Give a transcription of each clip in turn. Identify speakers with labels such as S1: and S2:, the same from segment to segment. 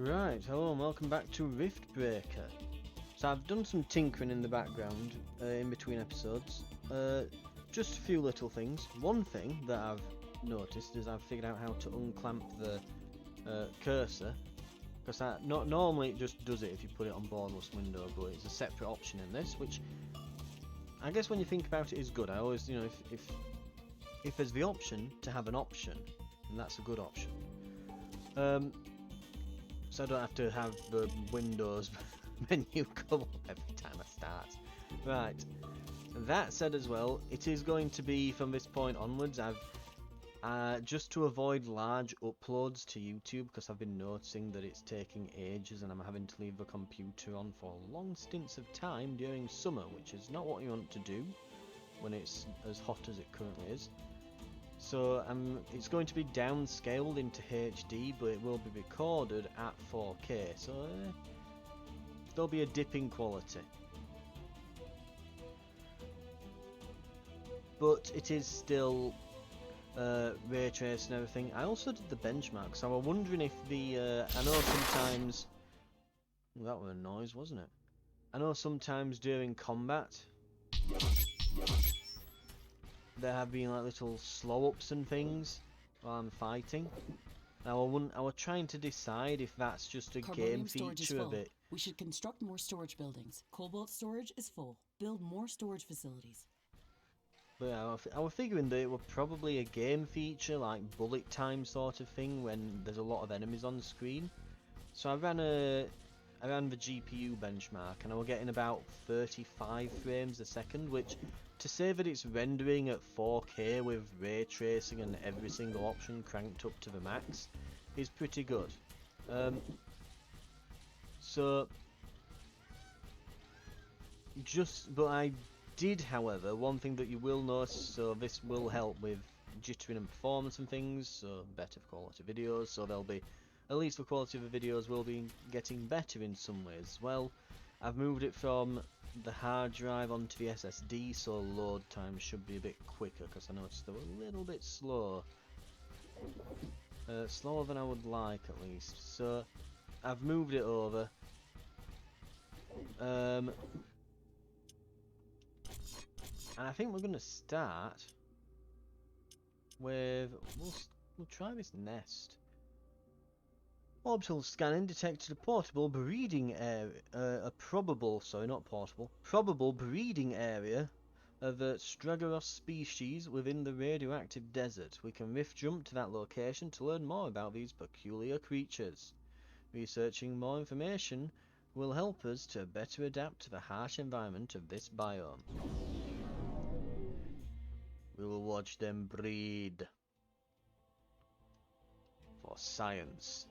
S1: Right, hello and welcome back to Riftbreaker. So I've done some tinkering in the background, in between episodes. Just a few little things. One thing that I've noticed is I've figured out how to unclamp the cursor. Because not normally it just does it if you put it on borderless window, but it's a separate option in this, which I guess when you think about it is good. I always, if there's the option to have an option, then that's a good option. So I don't have to have the Windows menu come up every time I start. Right, that said as well, it is going to be from this point onwards, just to avoid large uploads to YouTube, because I've been noticing that it's taking ages and I'm having to leave the computer on for long stints of time during summer, which is not what you want to do when it's as hot as it currently is. So it's going to be downscaled into HD, but it will be recorded at 4K, so there'll be a dip in quality. But it is still ray trace and everything. I also did the benchmark, so I was wondering if the I know sometimes that was a noise, wasn't it? I know sometimes during combat there have been like little slow ups and things while I'm fighting. Now I was trying to decide if that's just a game feature of it.
S2: We should construct more storage buildings. Cobalt storage is full. Build more storage facilities.
S1: But I was figuring that it was probably a game feature, like bullet time sort of thing, when there's a lot of enemies on the screen. So I ran the GPU benchmark, and I was getting about 35 frames a second, which, to say that it's rendering at 4K with ray tracing and every single option cranked up to the max, is pretty good. But I did, however, one thing that you will notice, so this will help with jittering and performance and things, so better quality videos, so they'll be, at least the quality of the videos will be getting better in some ways as well. I've moved it from the hard drive onto the SSD, so load time should be a bit quicker, because I noticed they were a little bit slow. Slower than I would like, at least. So I've moved it over. And I think we're going to start with, we'll try this nest. Orbital scanning detected a probable breeding area of a Stragoros species within the radioactive desert. We can rift jump to that location to learn more about these peculiar creatures. Researching more information will help us to better adapt to the harsh environment of this biome. We will watch them breed. For science.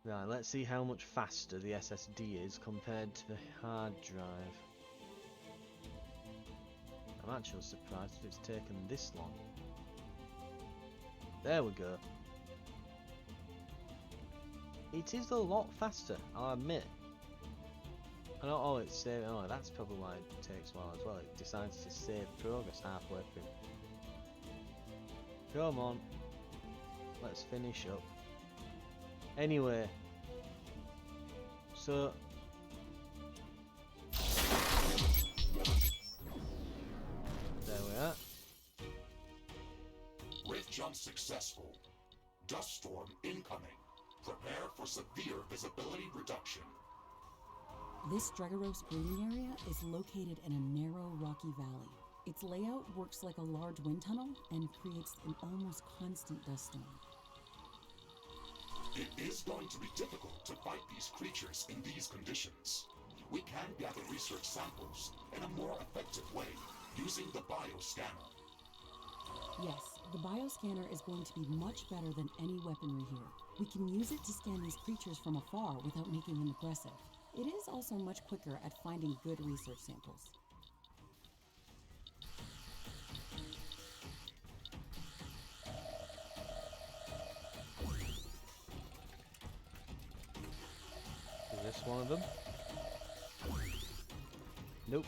S1: Right, let's see how much faster the SSD is compared to the hard drive. I'm actually surprised that it's taken this long. There we go. It is a lot faster, I'll admit. I know, oh, it's saving. Oh, that's probably why it takes a while as well. It decides to save progress halfway through. Come on. Let's finish up. Anyway. So. There we are.
S3: Rift jump successful. Dust storm incoming. Prepare for severe visibility reduction.
S2: This Stragoros breeding area is located in a narrow, rocky valley. Its layout works like a large wind tunnel and creates an almost constant dust storm.
S3: It is going to be difficult to fight these creatures in these conditions. We can gather research samples in a more effective way using the bioscanner.
S2: Yes, the bioscanner is going to be much better than any weaponry here. We can use it to scan these creatures from afar without making them aggressive. It is also much quicker at finding good research samples.
S1: Is this one of them? Nope.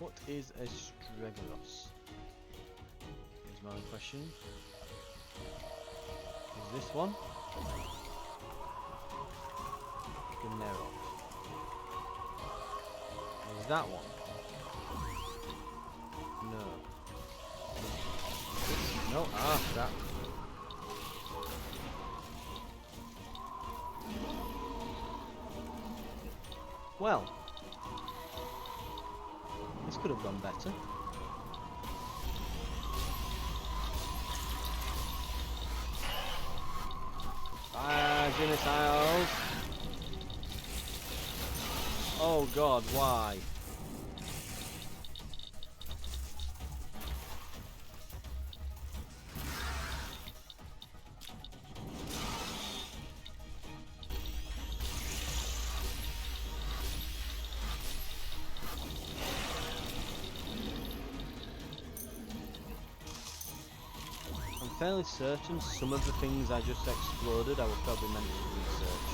S1: What is a Stragoros? Is my question. This one? Genero. Is that one? No. No, that. Well, this could have gone better. Fire missiles. Oh God, why? I'm fairly certain some of the things I just exploded I was probably meant to research.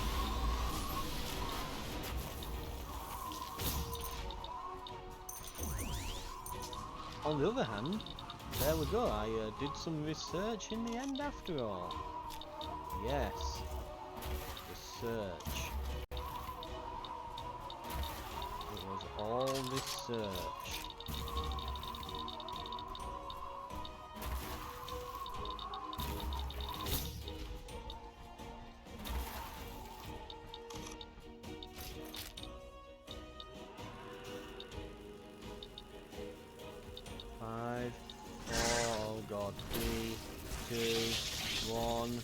S1: On the other hand, there we go, I did some research in the end after all. Yes, research. It was all research. Five, four, oh God, 3, 2, 1.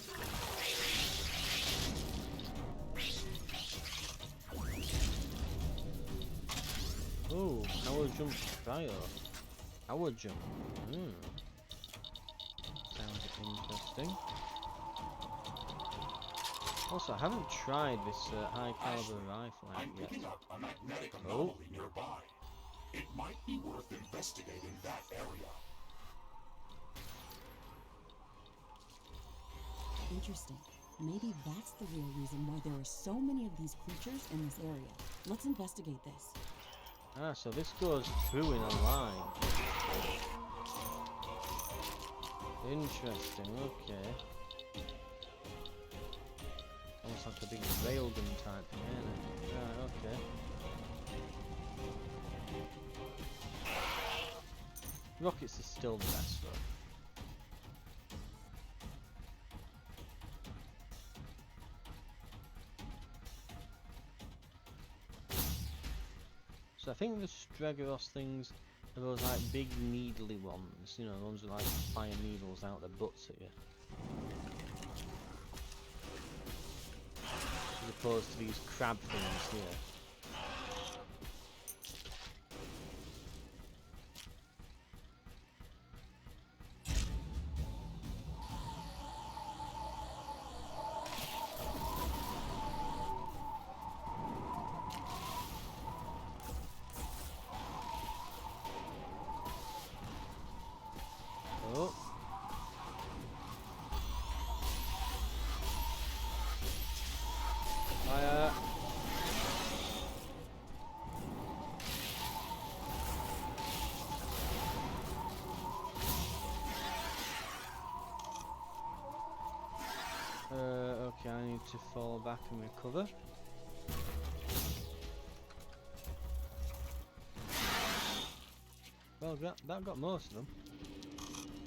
S1: Oh, power jump cryo. Power jump. Sounds interesting. Also, I haven't tried this high caliber rifle out
S3: I'm
S1: yet.
S3: picking up a magnetic anomaly nearby. It might be worth investigating that area.
S2: Interesting. Maybe that's the real reason why there are so many of these creatures in this area. Let's investigate this.
S1: Ah, so this goes through in a line. Interesting, okay. Almost like a big railgun type thing, isn't it? Right, okay. Rockets are still the best though. So I think the Stregoros things are those like big needly ones, you know, the ones that like fire needles out their butts at you. As opposed to these crab things here. Oh. Fire. Okay, I need to fall back and recover. Well, that got most of them.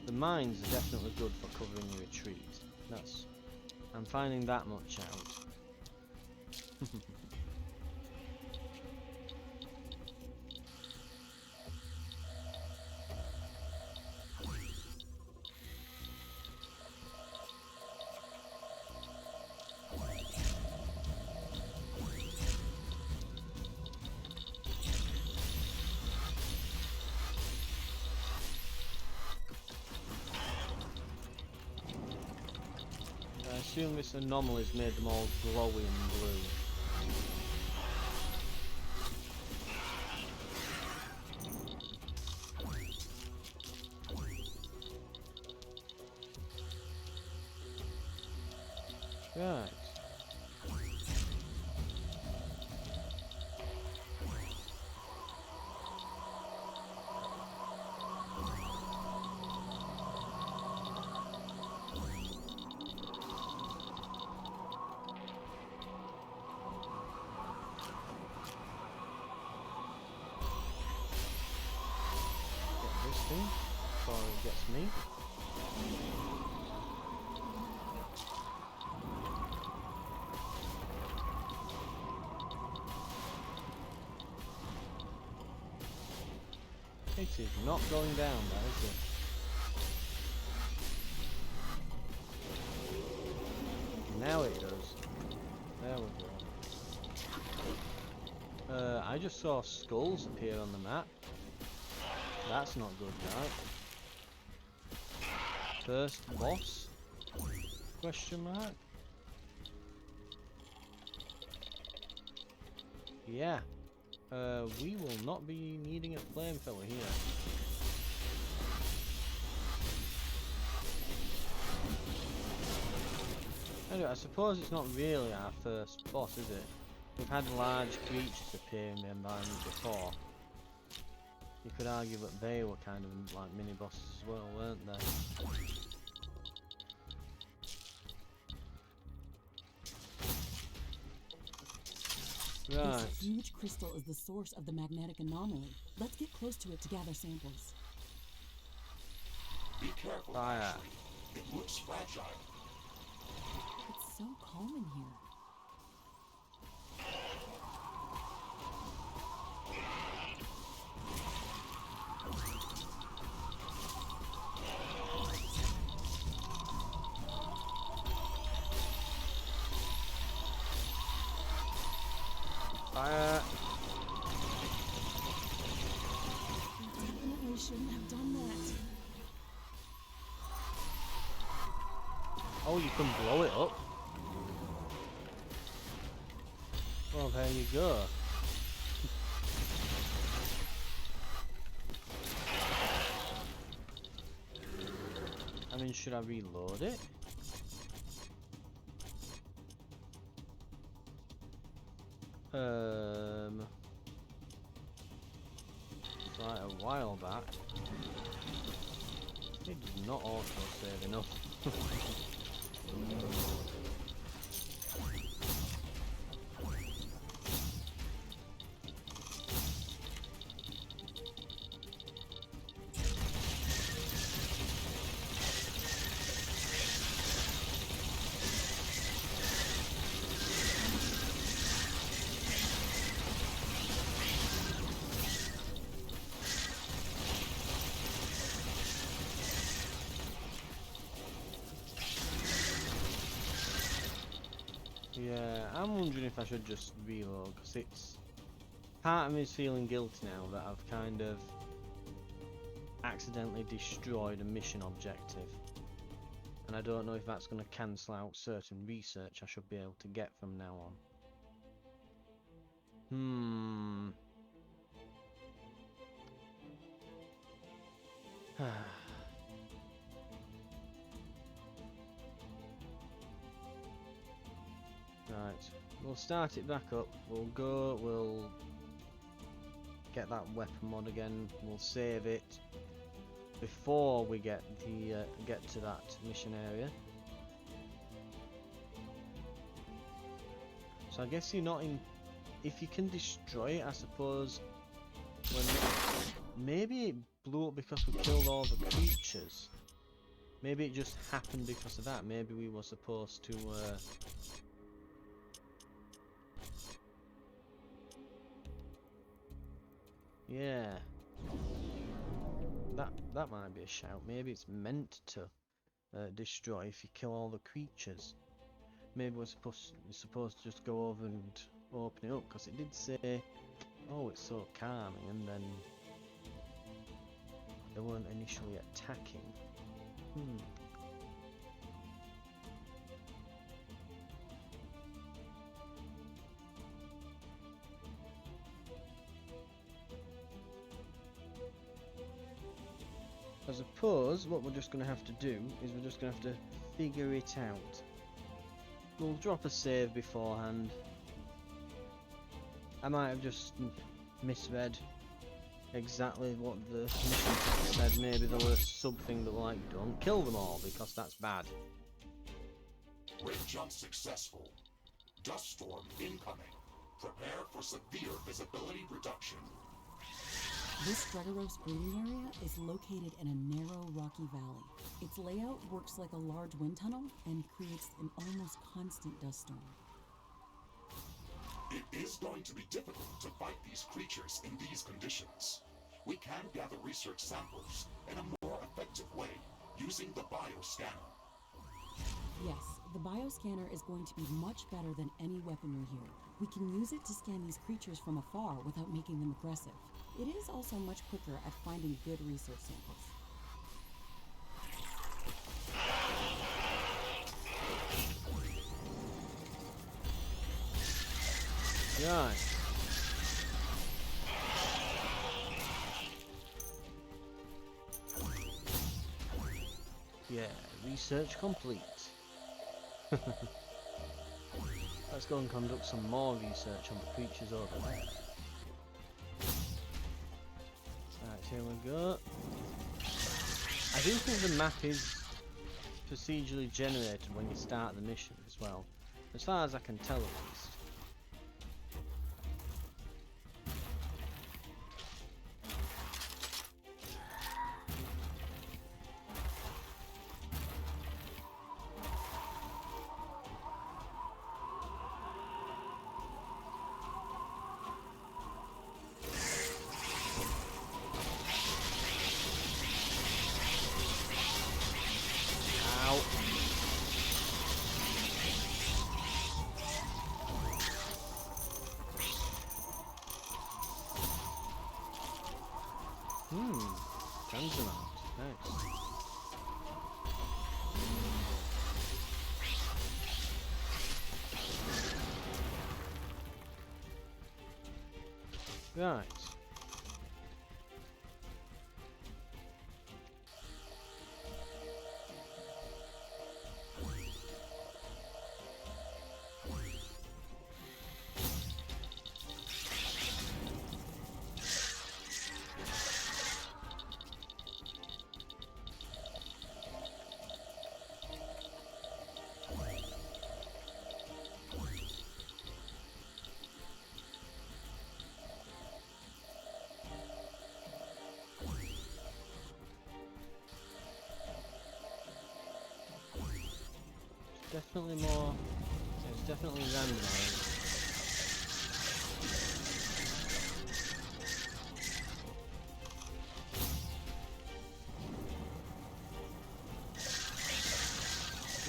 S1: The mines are definitely good for covering your retreat. I'm finding that much out. I assume this anomaly's made them all glowy and blue. Right. before it gets me. It is not going down there, is it? Now it does. There we go. I just saw skulls appear on the map. That's not good, right? First boss? Question mark? Yeah. We will not be needing a flamethrower here. Anyway, I suppose it's not really our first boss, is it? We've had large creatures appear in the environment before. You could argue that they were kind of like mini bosses as well, weren't they? Right.
S2: This huge crystal is the source of the magnetic anomaly. Let's get close to it to gather samples.
S3: Be careful,
S1: Fire.
S3: Ashley. It looks fragile.
S2: It's so calm in here.
S1: Fire.
S2: Definitely shouldn't have done that.
S1: Oh, you can blow it up. Well, there you go. I mean, should I reload it? Right, a while back. It does not auto-save enough. Yeah, I'm wondering if I should just reload, because it's... Part of me is feeling guilty now that I've kind of accidentally destroyed a mission objective. And I don't know if that's going to cancel out certain research I should be able to get from now on. Right, we'll start it back up. We'll get that weapon mod again. We'll save it before we get to that mission area. So I guess you're not in. If you can destroy it, I suppose. Maybe it blew up because we killed all the creatures. Maybe it just happened because of that. Maybe we were supposed to. Yeah, that might be a shout. Maybe it's meant to destroy if you kill all the creatures. Maybe we're supposed to just go over and open it up, because it did say, "Oh, it's so calming," and then they weren't initially attacking. I suppose what we're just going to have to do is we're just going to have to figure it out. We'll drop a save beforehand. I might have just misread exactly what the mission text said. Maybe there was something that like, don't kill them all, because that's bad.
S3: Rig jump successful. Dust storm incoming. Prepare for severe visibility reduction.
S2: This Stregoros breeding area is located in a narrow, rocky valley. Its layout works like a large wind tunnel and creates an almost constant dust storm.
S3: It is going to be difficult to fight these creatures in these conditions. We can gather research samples in a more effective way using the bioscanner.
S2: Yes, the bioscanner is going to be much better than any weaponry here. We can use it to scan these creatures from afar without making them aggressive. It is also much quicker at finding good research samples.
S1: Right. Yeah, research complete. Let's go and conduct some more research on the creatures over there. Right, here we go. I do think the map is procedurally generated when you start the mission as well, as far as I can tell at least. Guns are out. Nice. Right. Definitely more. It's definitely randomized.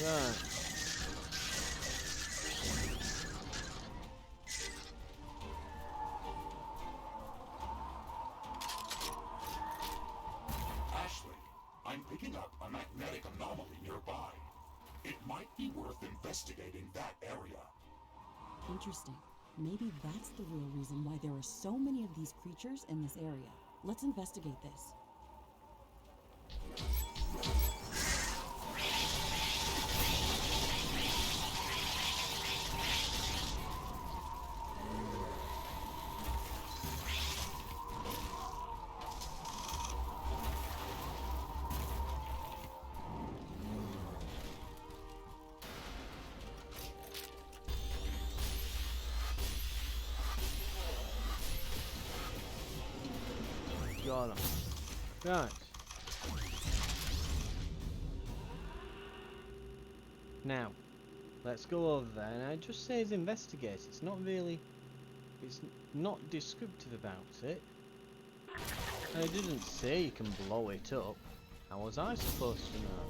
S1: Right.
S3: Ashley, I'm picking up a magnetic anomaly nearby. It might be worth investigating that area.
S2: Interesting. Maybe that's the real reason why there are so many of these creatures in this area. Let's investigate this.
S1: Got him. Right. Now, let's go over there, and I just say investigate. It's not really, it's not descriptive about it. And it didn't say you can blow it up. How was I supposed to know?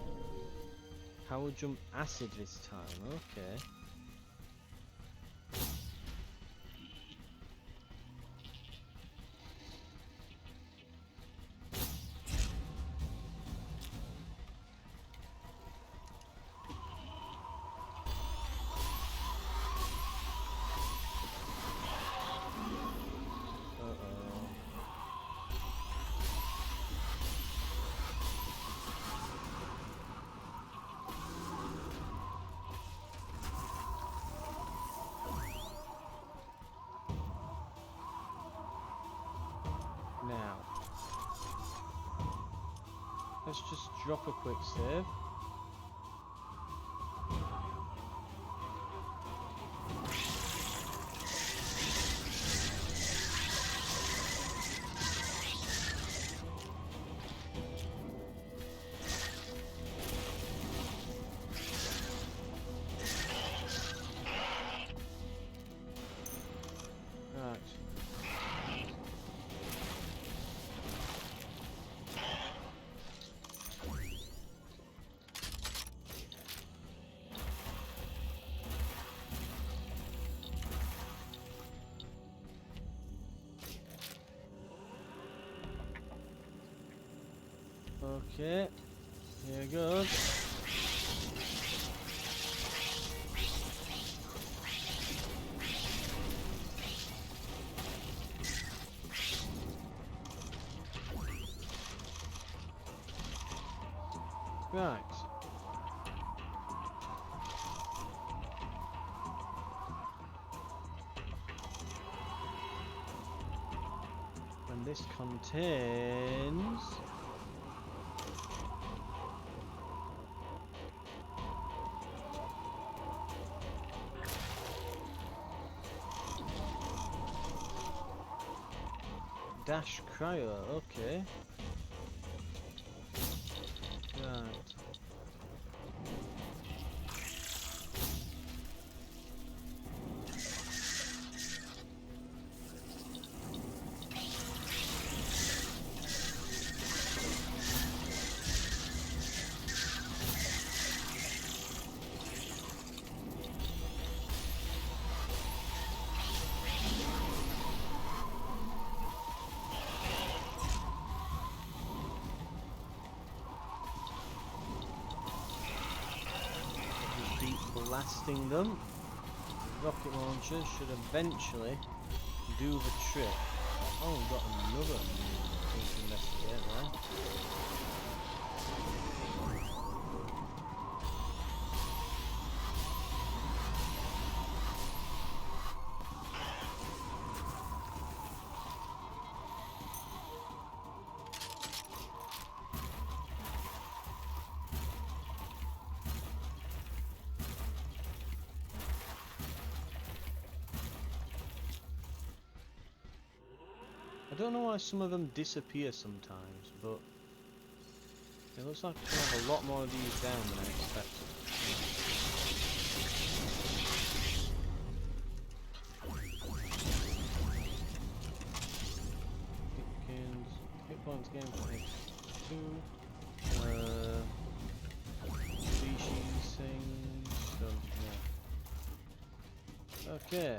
S1: Power jump acid this time, okay. Now, let's just drop a quick save. Okay, here goes. Right. And this contains... Dash cryo, okay. Right. Blasting them. Rocket launchers should eventually do the trick. Oh, we've got another thing to investigate there. I don't know why some of them disappear sometimes, but it looks like we have a lot more of these down than I expected. Hit points gained for X2. Species thing. So, yeah. Okay.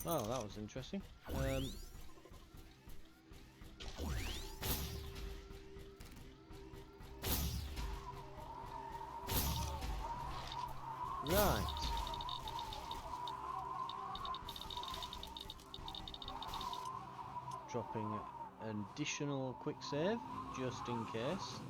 S1: Oh, that was interesting. Right. Dropping an additional quick save, just in case.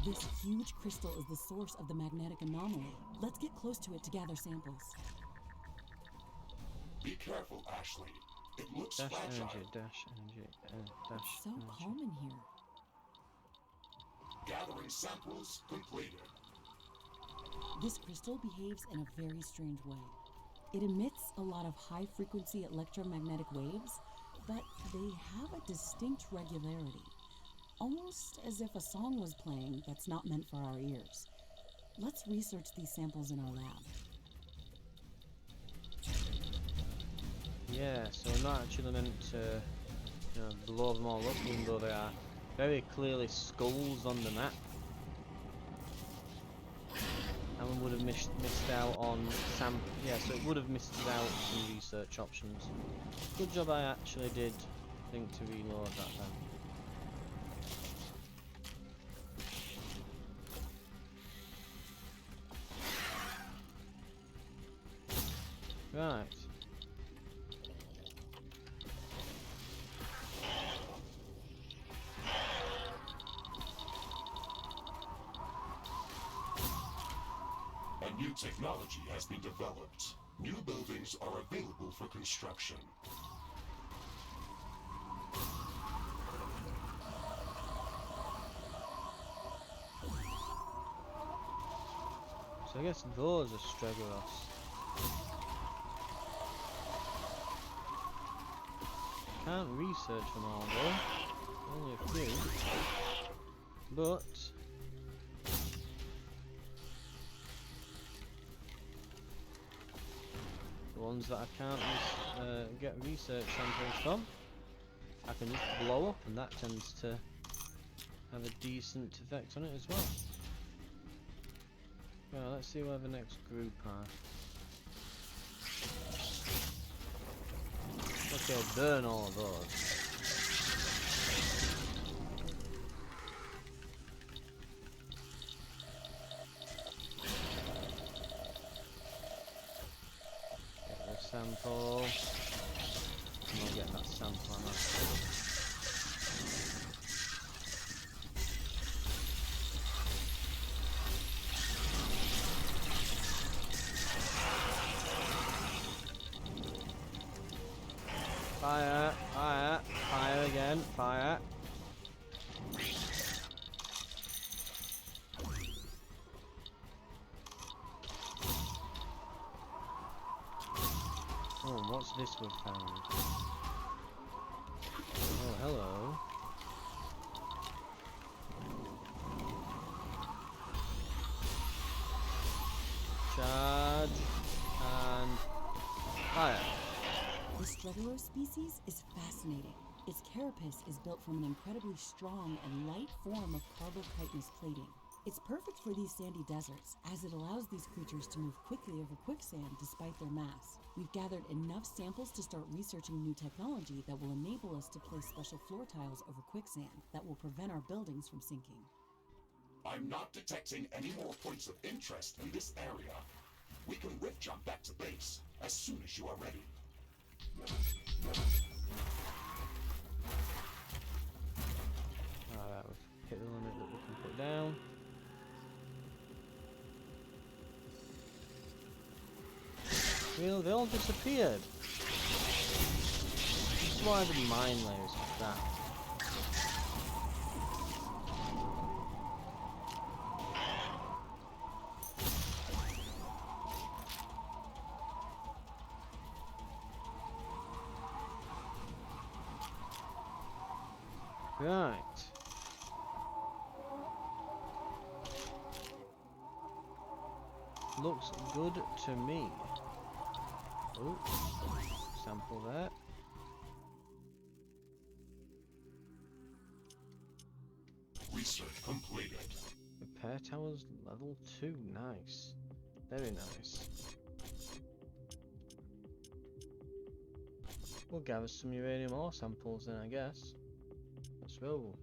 S2: This huge crystal is the source of the magnetic anomaly. Let's get close to it to gather samples.
S3: Be careful, Ashley. It looks
S1: Dash
S3: fragile.
S1: energy, dash energy, dash
S2: It's so
S1: energy.
S2: calm in here.
S3: Gathering samples completed.
S2: This crystal behaves in a very strange way. It emits a lot of high-frequency electromagnetic waves, but they have a distinct regularity. Almost as if a song was playing that's not meant for our ears. Let's research these samples in our lab.
S1: Yeah, so we're not actually meant to blow them all up, even though they are very clearly skulls on the map. And we would have missed out on yeah, so it would have missed out some research options. Good job I actually did think to reload that then. Right.
S3: A new technology has been developed. New buildings are available for construction.
S1: So I guess those are Stregoros. Can't research them all though. Only a few. But the ones that I can't get research samples from I can just blow up, and that tends to have a decent effect on it as well. Well, let's see where the next group are. Okay, burn all of those. Get the sample. I'm not getting that sample, am I? Fire, fire, fire again, fire. Oh, what's this we've found? Oh, hello. Charge and fire.
S2: The Stretero species is fascinating. Its carapace is built from an incredibly strong and light form of carbochitinous plating. It's perfect for these sandy deserts, as it allows these creatures to move quickly over quicksand despite their mass. We've gathered enough samples to start researching new technology that will enable us to place special floor tiles over quicksand that will prevent our buildings from sinking.
S3: I'm not detecting any more points of interest in this area. We can rift jump back to base as soon as you are ready.
S1: Alright, we've hit the limit that we can put down. Well, they all disappeared. This is why the mine layers are crap. Right. Looks good to me. Oh, sample that.
S3: Research completed.
S1: Repair towers level 2. Nice. Very nice. We'll gather some uranium ore samples then, I guess. Let's roll.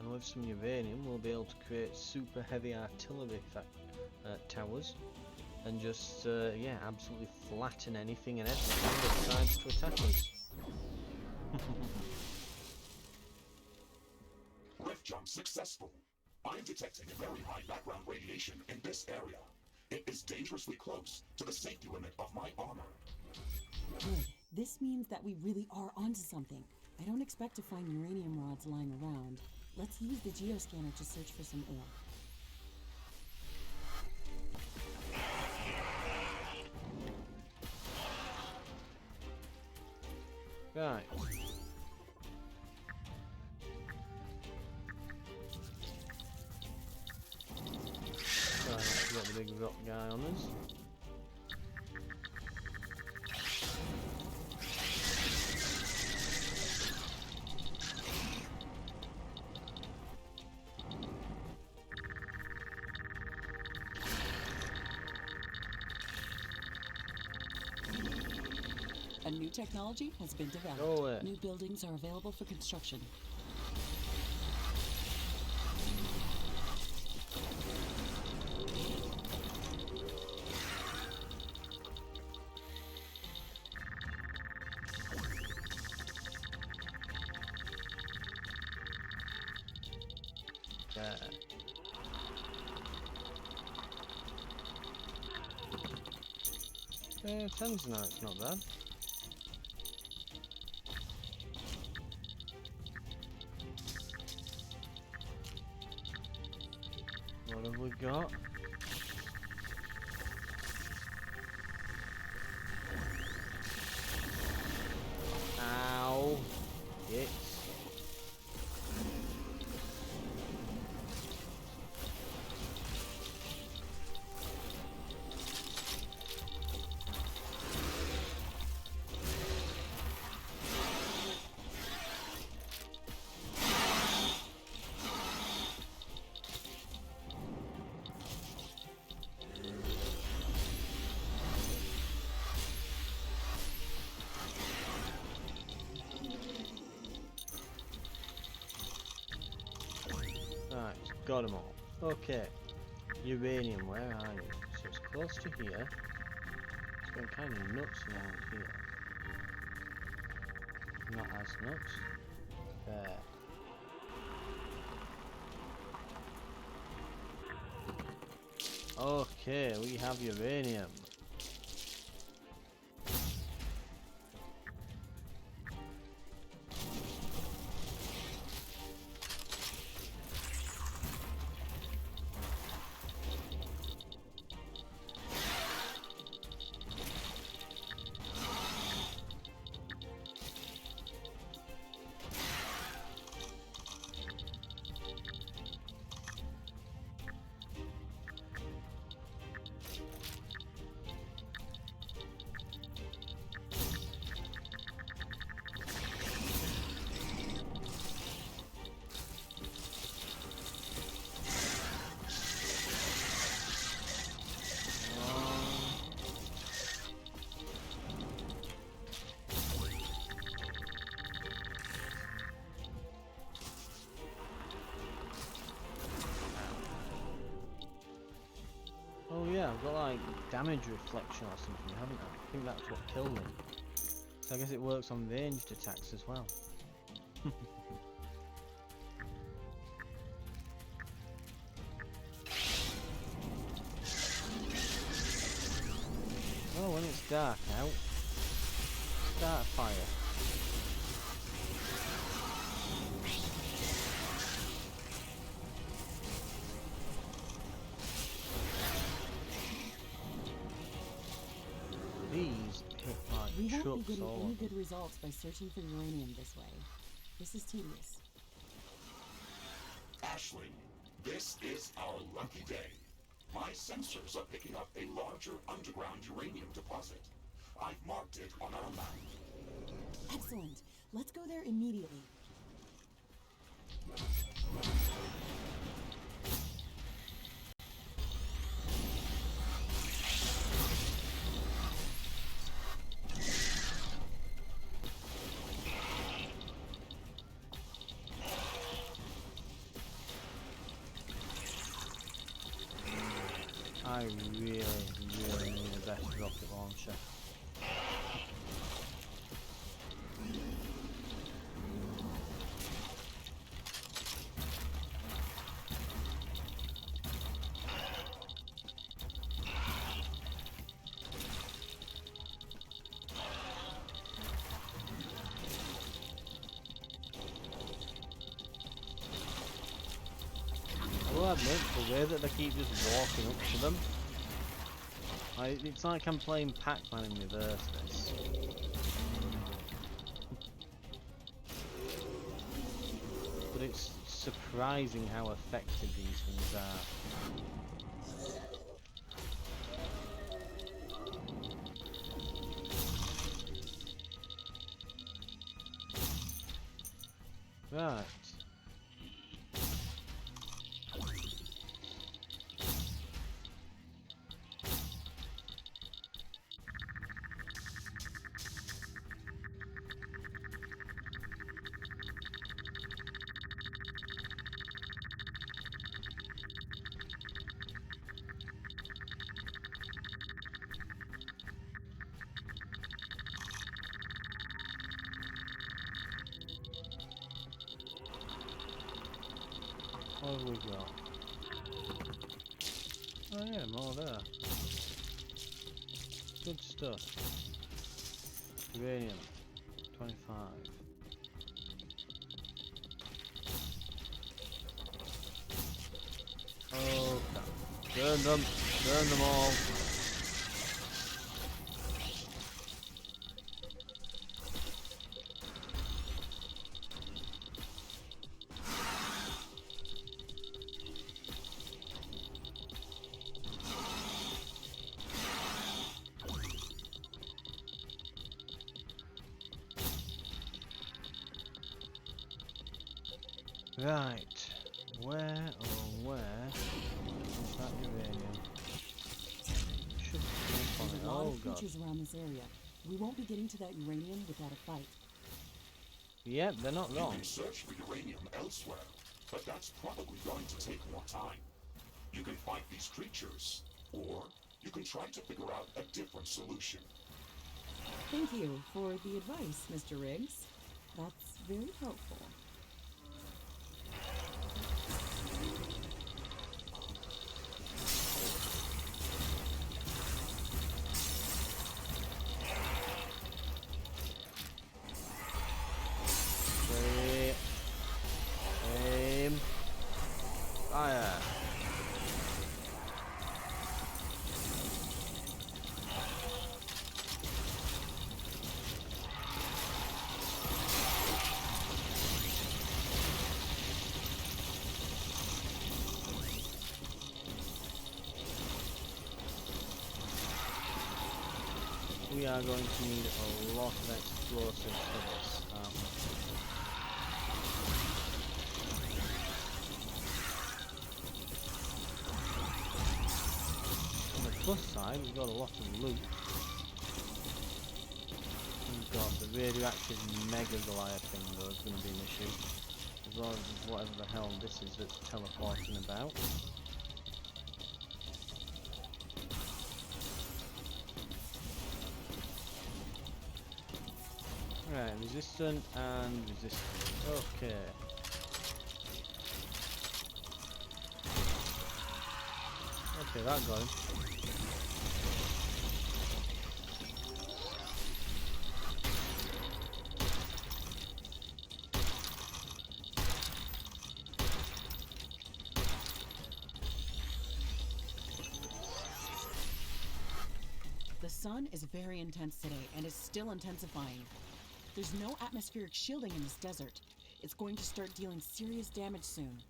S1: And with some uranium we'll be able to create super heavy artillery towers and just yeah, absolutely flatten anything and everything that tries to attack us.
S3: Rift jump successful. I'm detecting a very high background radiation in this area. It is dangerously close to the safety limit of my armor.
S2: Good. This means that we really are onto something. I don't expect to find uranium rods lying around. Let's use the geoscanner to search for some ore.
S1: Right. Try not to get the big rock guy on us.
S2: A new technology has been developed.
S1: Go away.
S2: New buildings are available for construction.
S1: Yeah. Tanzanite's not bad. Got them all. Okay. Uranium, where are you? So it's close to here. It's going kind of nuts around here. Not as nuts. There. Okay, we have uranium. Oh yeah, I've got like damage reflection or something, haven't I? I think that's what killed me. So I guess it works on ranged attacks as well. Oh, when it's dark out, start a fire. These hit like
S2: We won't
S1: trucks
S2: be getting
S1: all
S2: any
S1: over.
S2: good results by searching for uranium this way. This is tedious.
S3: Ashley, this is our lucky day. My sensors are picking up a larger underground uranium deposit. I've marked it on our map.
S2: Excellent. Let's go there immediately.
S1: I really need a better rocket launcher. I will admit, the way that they keep just walking up to them, it's like I'm playing Pac-Man in reverse, this. But it's surprising how effective these things are. Right. What have we got? Oh yeah, more there. Good stuff. Uranium, 25. Oh crap. Burn them! Burn them all! Right, where is that uranium? Should be on
S2: There's
S1: it.
S2: a lot
S1: Oh
S2: of
S1: god.
S2: creatures around this area. We won't be getting to that uranium without a fight.
S1: Yep, they're not
S3: You
S1: wrong.
S3: can search for uranium elsewhere, but that's probably going to take more time. You can fight these creatures, or you can try to figure out a different solution.
S2: Thank you for the advice, Mr. Riggs. That's very helpful.
S1: Aim. Fire. We are going to need a lot of explosives for this, aren't we? On the plus side, we've got a lot of loot. We've got the radioactive Mega Goliath thing, though, is going to be an issue. As well as whatever the hell this is that's teleporting about. Right, resistant and resistant. Okay. Okay, that got him.
S2: The sun is very intense today and is still intensifying. There's no atmospheric shielding in this desert. It's going to start dealing serious damage soon.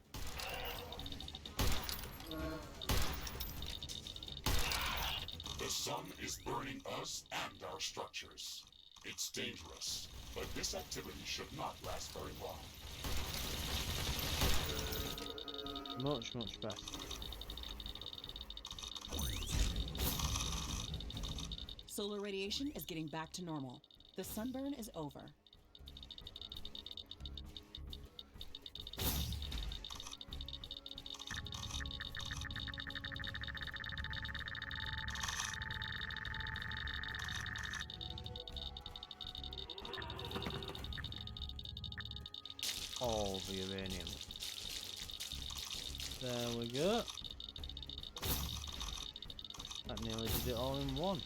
S3: The sun is burning us and our structures. It's dangerous, but this activity should not last very long.
S1: Much, much better.
S2: Solar radiation is getting back to normal. The sunburn is over.
S1: All the uranium. There we go. That nearly did it all in one.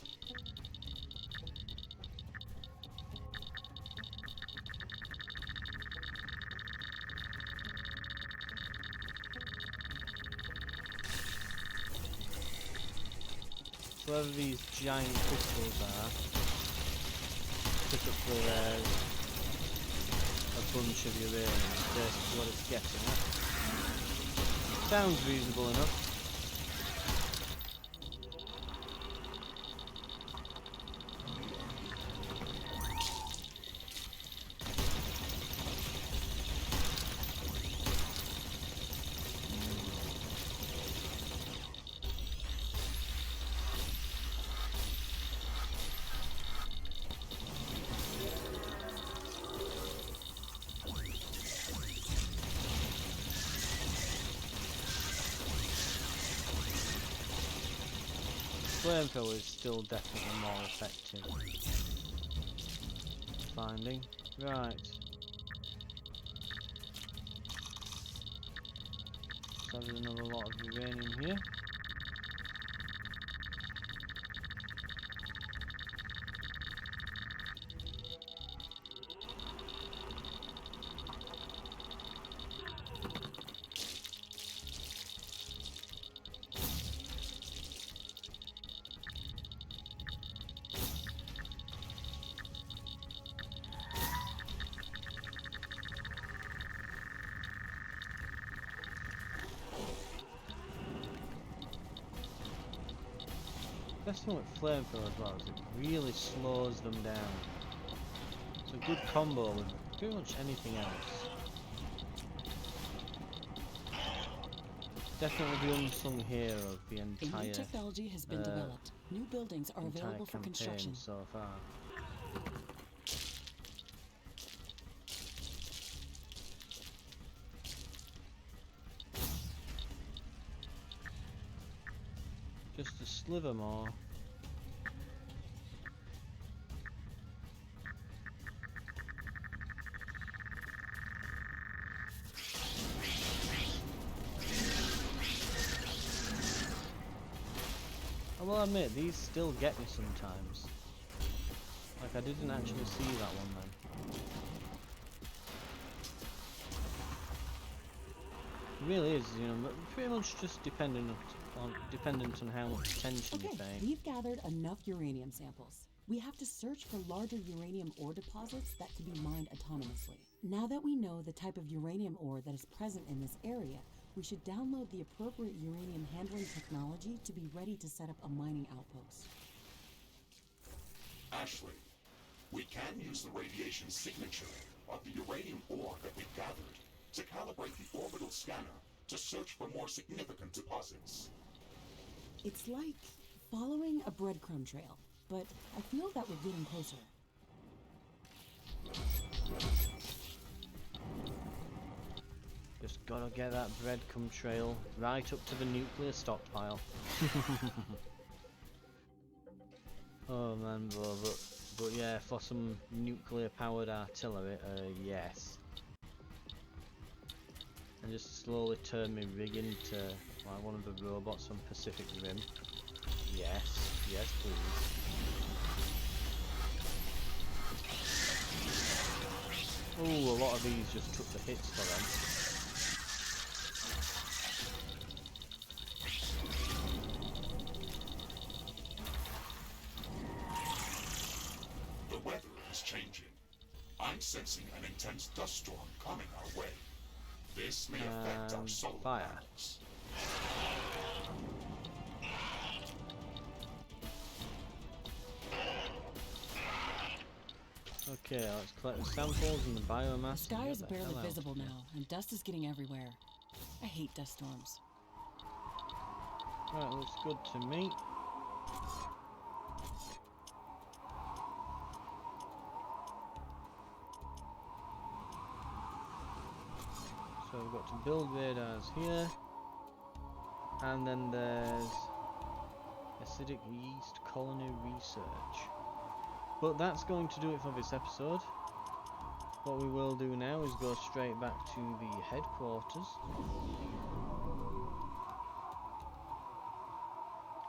S1: Wherever these giant crystals are, typically there's a bunch of uranium. That's basically what it's getting at. Sounds reasonable enough. Flamethrower is still definitely more effective. Finding. Right. So there's another lot of uranium here. Best thing with flamethrower as well is it really slows them down. It's a good combo with pretty much anything else. Definitely the unsung hero of the
S2: A
S1: entire
S2: new technology has been developed. New buildings are available for construction.
S1: so far. sliver more. I will admit, these still get me sometimes. Like, I didn't actually see that one then. It really is, you know, pretty much just dependent on how much attention you
S2: Okay,
S1: pay.
S2: we've gathered enough uranium samples. We have to search for larger uranium ore deposits that can be mined autonomously. Now that we know the type of uranium ore that is present in this area, we should download the appropriate uranium handling technology to be ready to set up a mining outpost.
S3: Ashley, we can use the radiation signature of the uranium ore that we've gathered to calibrate the orbital scanner to search for more significant deposits.
S2: It's like following a breadcrumb trail, but I feel that we're getting closer.
S1: Just gotta get that breadcrumb trail right up to the nuclear stockpile. Oh man, but yeah, for some nuclear powered artillery, yes. And just slowly turn my rig into like one of the robots on Pacific Rim. Yes, yes please. Oh, a lot of these just took the hits for them.
S3: The weather is changing. I'm sensing an intense dust storm coming our way. This may affect our solar
S1: fire.
S3: panels.
S1: Okay, let's collect the samples and the biomass.
S2: The sky
S1: and
S2: is
S1: get the
S2: barely
S1: hell out
S2: visible
S1: of here.
S2: now, and dust is getting everywhere. I hate dust storms.
S1: Right, looks good to me. So we've got to build radars here. And then there's acidic yeast colony research. But that's going to do it for this episode. What we will do now is go straight back to the headquarters.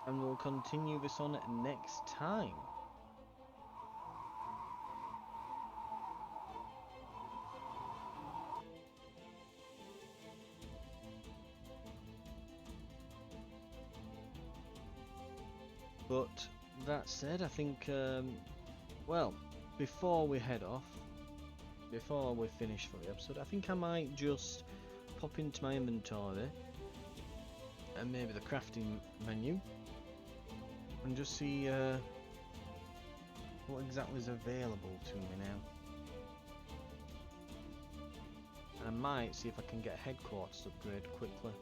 S1: And we'll continue this on next time. But that said, I think, well, before we head off, before we finish for the episode, I think I might just pop into my inventory and maybe the crafting menu and just see what exactly is available to me now. And I might see if I can get a headquarters upgrade quickly.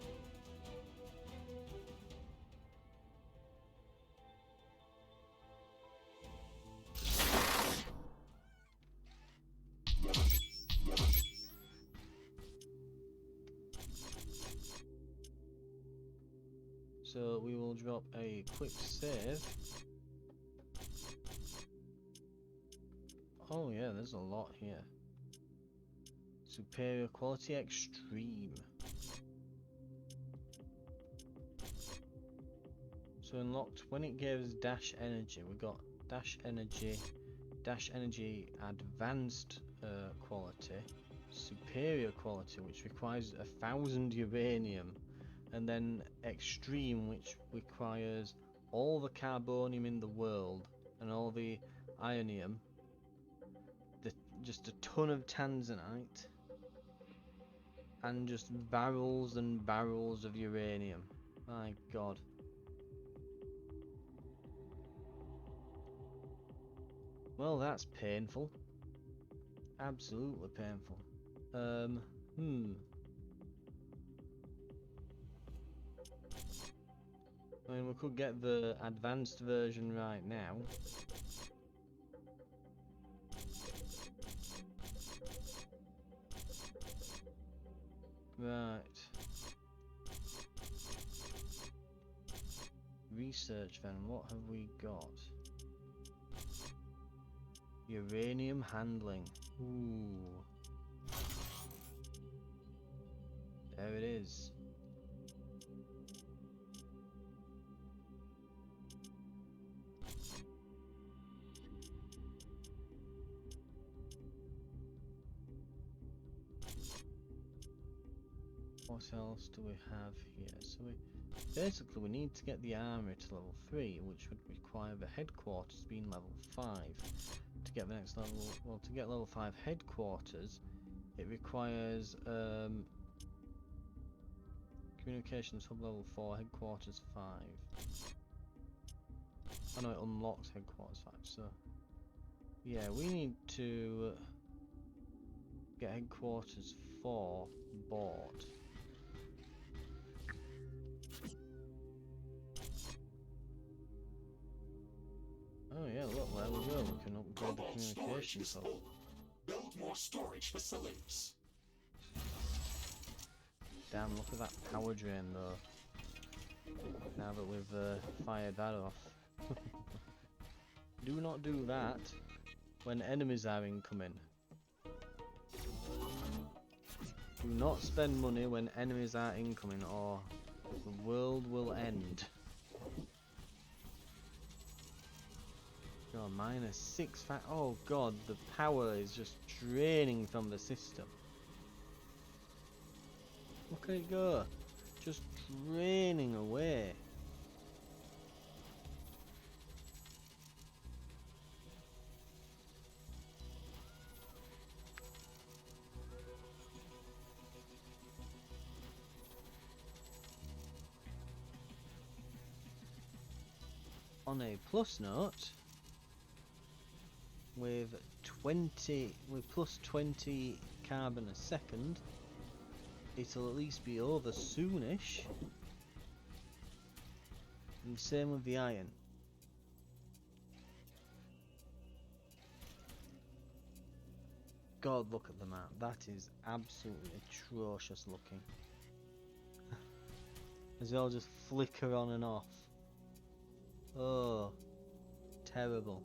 S1: So we will drop a quick save. Oh yeah, there's a lot here. Superior quality extreme. So unlocked when it gives dash energy. We got dash energy advanced quality, superior quality which requires 1,000 uranium, and then extreme which requires all the carbonium in the world and all the ionium, just a ton of tanzanite, and just barrels and barrels of uranium. My god. Well, that's painful. Absolutely painful. I mean, we could get the advanced version right now. Right. research then, what have we got? Uranium handling. Ooh. There it is. What else do we have here? So basically we need to get the armory to level 3, which would require the headquarters being level 5. To get the next level, well, to get level 5 headquarters, it requires communications hub level 4, headquarters 5. I know it unlocks headquarters 5, so yeah, we need to get headquarters 4 bought. Oh yeah, look, there we go, we can upgrade the communications hub.
S3: Build more storage facilities.
S1: Damn, look at that power drain though. Now that we've fired that off. Do not do that when enemies are incoming. Do not spend money when enemies are incoming or the world will end. God, -6 fat. Oh god, the power is just draining from the system. Look at it go. Just draining away. On a plus note, with plus 20 carbon a second, it'll at least be over soonish. And same with the iron. God, look at the map. That is absolutely atrocious looking. As they all just flicker on and off. Oh, terrible.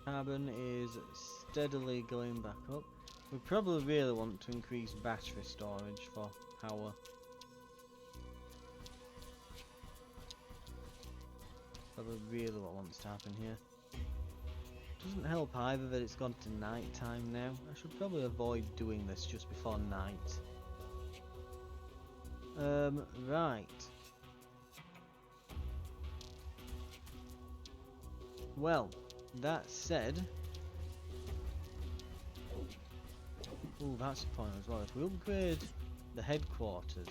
S1: Carbon is steadily going back up. We probably really want to increase battery storage for power. Probably really what wants to happen here. Doesn't help either that it's gone to night time now. I should probably avoid doing this just before night. Right. Well, that said, ooh, that's a point as well. If we upgrade the headquarters,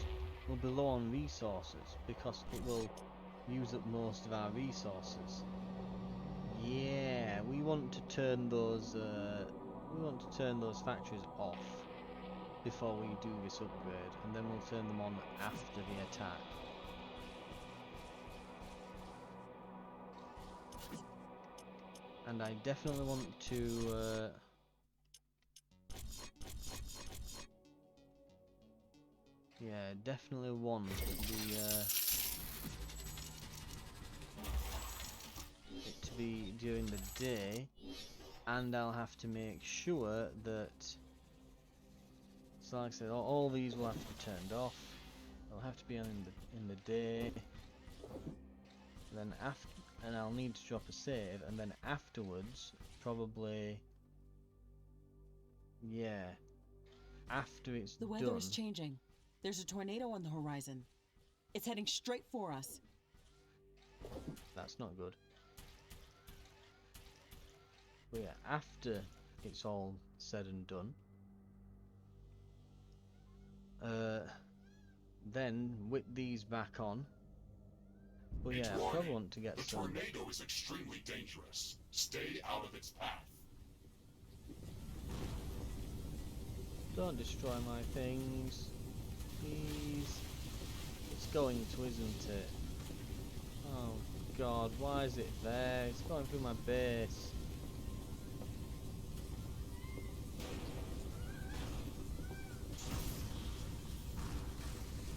S1: we'll be low on resources because it will use up most of our resources. Yeah, we want to turn those factories off before we do this upgrade, and then we'll turn them on after the attack. And I definitely want to yeah, definitely want it to be during the day, and I'll have to make sure that, so like I said, all these will have to be turned off. They'll have to be on in the day. Then after, and I'll need to drop a save, and then afterwards, probably, yeah, after it's
S2: The weather
S1: done.
S2: is changing. There's a tornado on the horizon. It's heading straight for us.
S1: That's not good. But yeah, after it's all said and done, then whip these back on. But yeah, I
S3: Warning.
S1: probably want to get
S3: The
S1: some...
S3: tornado is extremely dangerous. Stay out of its path.
S1: Don't destroy my things, please. It's going to, isn't it? Oh god, why is it there? It's going through my base.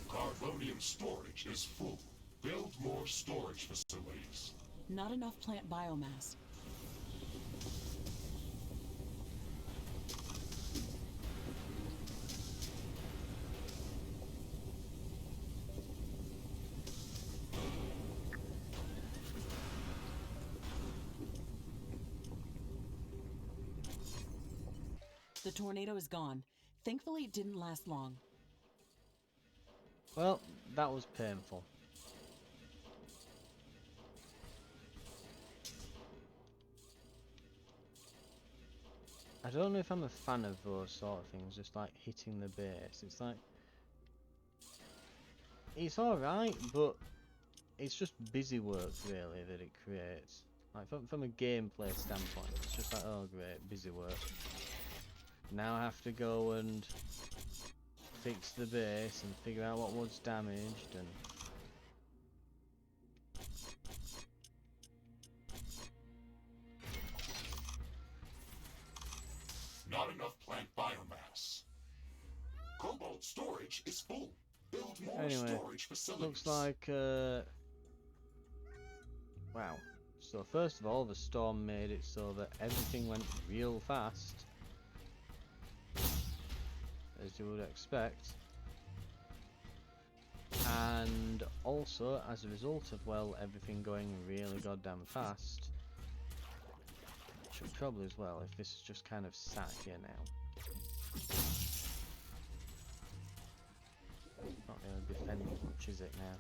S3: Carbonium storage is full. Build more storage facilities.
S2: Not enough plant biomass. The tornado is gone. Thankfully, it didn't last long.
S1: Well, that was painful. I don't know if I'm a fan of those sort of things, just like hitting the base. It's like... It's alright, but it's just busy work really that it creates. Like from a gameplay standpoint, it's just like, oh great, busy work. Now I have to go and fix the base and figure out what was damaged and...
S3: Not enough plant biomass. Cobalt storage is full. Build more
S1: Anyway,
S3: storage facilities.
S1: looks like wow. So first of all, the storm made it so that everything went real fast, as you would expect. And also, as a result of, well, everything going really goddamn fast, should probably as well, if this is just kind of sat here now. Not really defending much, is it now?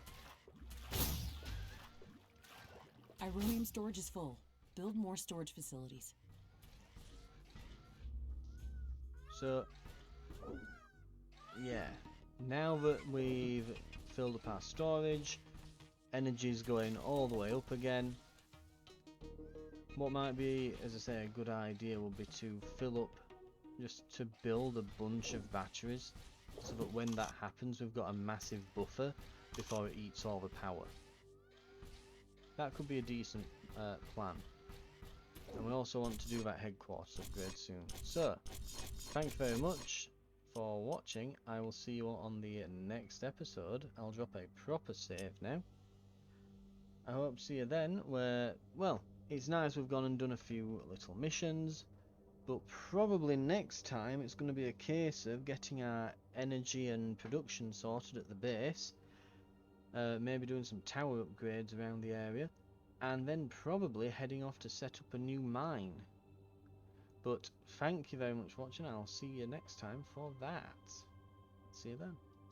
S2: Ironium storage is full. Build more storage facilities.
S1: So, yeah, now that we've filled up our storage, energy's going all the way up again. What might be, as I say, a good idea would be to fill up, just to build a bunch of batteries, so that when that happens we've got a massive buffer before it eats all the power. That could be a decent plan. And we also want to do that headquarters upgrade soon. So, thank you very much for watching. I will see you all on the next episode. I'll drop a proper save now. I hope to see you then, where, well, it's nice we've gone and done a few little missions, but probably next time it's going to be a case of getting our energy and production sorted at the base, maybe doing some tower upgrades around the area, and then probably heading off to set up a new mine. But thank you very much for watching. I'll see you next time for that. See you then.